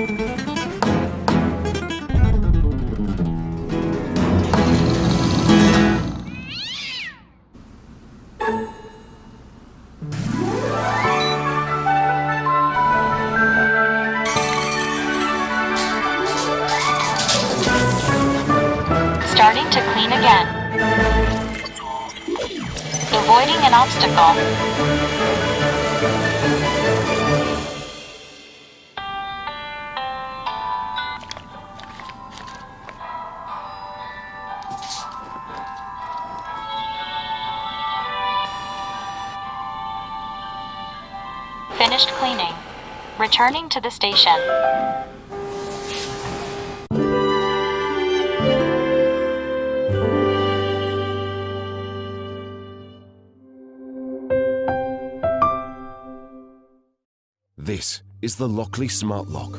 Starting to clean again. Avoiding an obstacle. Finished cleaning. Returning to the station. This is the Lockly Smart Lock.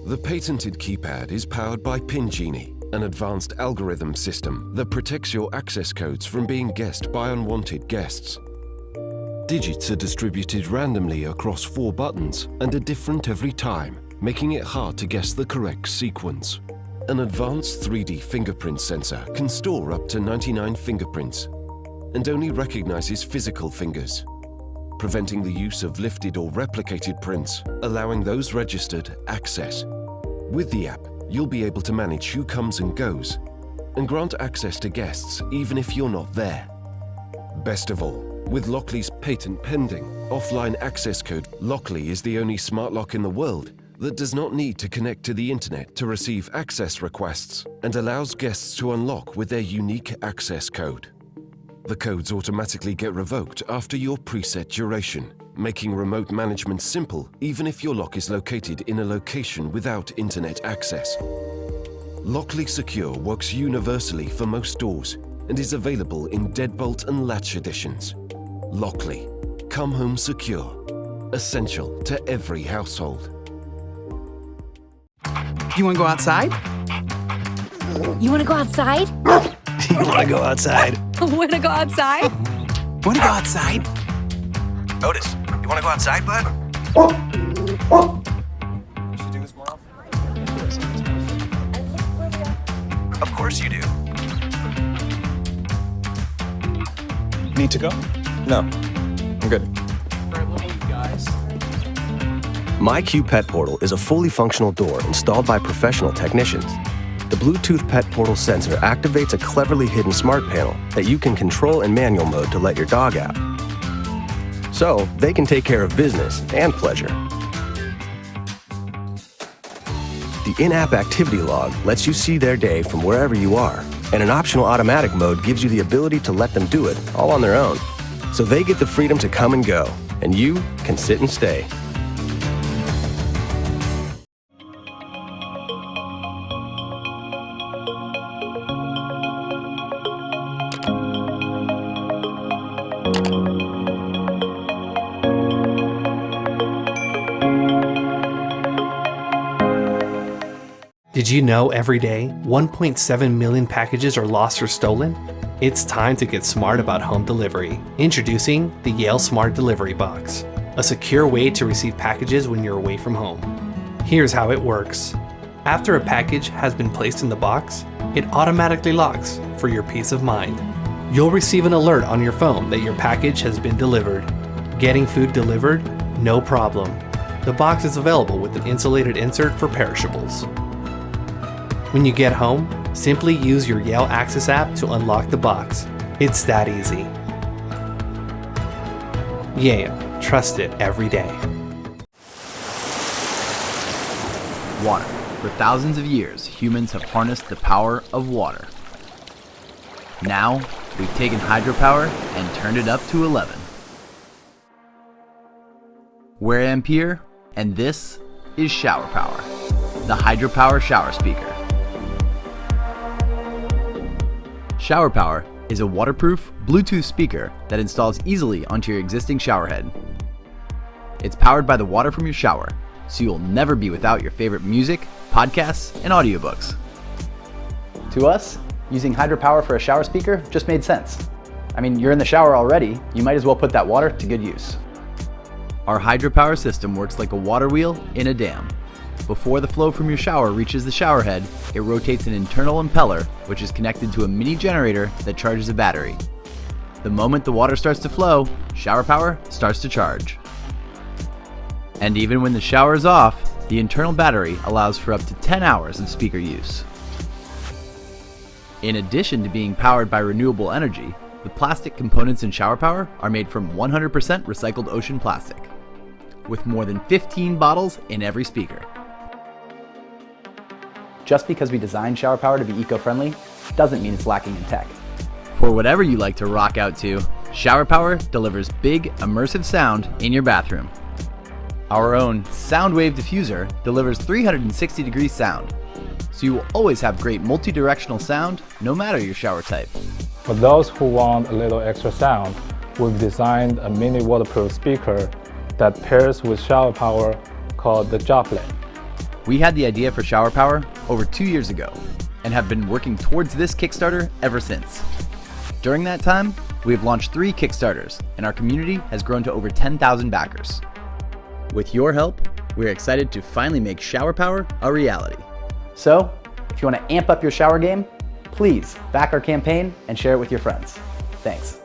The patented keypad is powered by Pin Genie, an advanced algorithm system that protects your access codes from being guessed by unwanted guests. Digits are distributed randomly across 4 buttons and are different every time, making it hard to guess the correct sequence. An advanced 3D fingerprint sensor can store up to 99 fingerprints and only recognizes physical fingers, preventing the use of lifted or replicated prints, allowing those registered access. With the app, you'll be able to manage who comes and goes and grant access to guests even if you're not there. Best of all, with Lockly's patent-pending offline access code, Lockly is the only smart lock in the world that does not need to connect to the internet to receive access requests and allows guests to unlock with their unique access code. The codes automatically get revoked after your preset duration, making remote management simple even if your lock is located in a location without internet access. Lockly Secure works universally for most doors and is available in deadbolt and latch editions. Lockly, come home secure, essential to every household. You want to go outside? You want to go outside? You want to go outside? Want to go outside? Want to go outside? Otis, you want to go outside, bud? Of course you do. Need to go? No, I'm good. MyQ Pet Portal is a fully functional door installed by professional technicians. The Bluetooth Pet Portal sensor activates a cleverly hidden smart panel that you can control in manual mode to let your dog out. So they can take care of business and pleasure. The in-app activity log lets you see their day from wherever you are, and an optional automatic mode gives you the ability to let them do it all on their own. So they get the freedom to come and go, and you can sit and stay. Did you know every day 1.7 million packages are lost or stolen? It's time to get smart about home delivery. Introducing the Yale Smart Delivery Box, a secure way to receive packages when you're away from home. Here's how it works. After a package has been placed in the box, it automatically locks for your peace of mind. You'll receive an alert on your phone that your package has been delivered. Getting food delivered? No problem. The box is available with an insulated insert for perishables. When you get home, simply use your Yale Access app to unlock the box. It's that easy. Yale, trust it every day. Water. For thousands of years, humans have harnessed the power of water. Now, we've taken hydropower and turned it up to 11. We're Ampere, and this is Shower Power, the Hydropower Shower Speaker. Shower Power is a waterproof Bluetooth speaker that installs easily onto your existing shower head. It's powered by the water from your shower, so you'll never be without your favorite music, podcasts, and audiobooks. To us, using hydropower for a shower speaker just made sense. I mean, you're in the shower already, you might as well put that water to good use. Our hydropower system works like a water wheel in a dam. before the flow from your shower reaches the shower head, it rotates an internal impeller, which is connected to a mini generator that charges a battery. The moment the water starts to flow, shower power starts to charge. And even when the shower is off, the internal battery allows for up to 10 hours of speaker use. In addition to being powered by renewable energy, the plastic components in shower power are made from 100% recycled ocean plastic, with more than 15 bottles in every speaker. Just because we designed shower power to be eco-friendly doesn't mean it's lacking in tech. For whatever you like to rock out to, shower power delivers big, immersive sound in your bathroom. Our own sound wave diffuser delivers 360-degree sound, so you will always have great multi-directional sound no matter your shower type. For those who want a little extra sound, we've designed a mini waterproof speaker that pairs with shower power called the Droplet. We had the idea for shower power over 2 years ago and have been working towards this Kickstarter ever since. During that time, we have launched 3 Kickstarters and our community has grown to over 10,000 backers. With your help, we're excited to finally make shower power a reality. So, if you want to amp up your shower game, please back our campaign and share it with your friends. Thanks.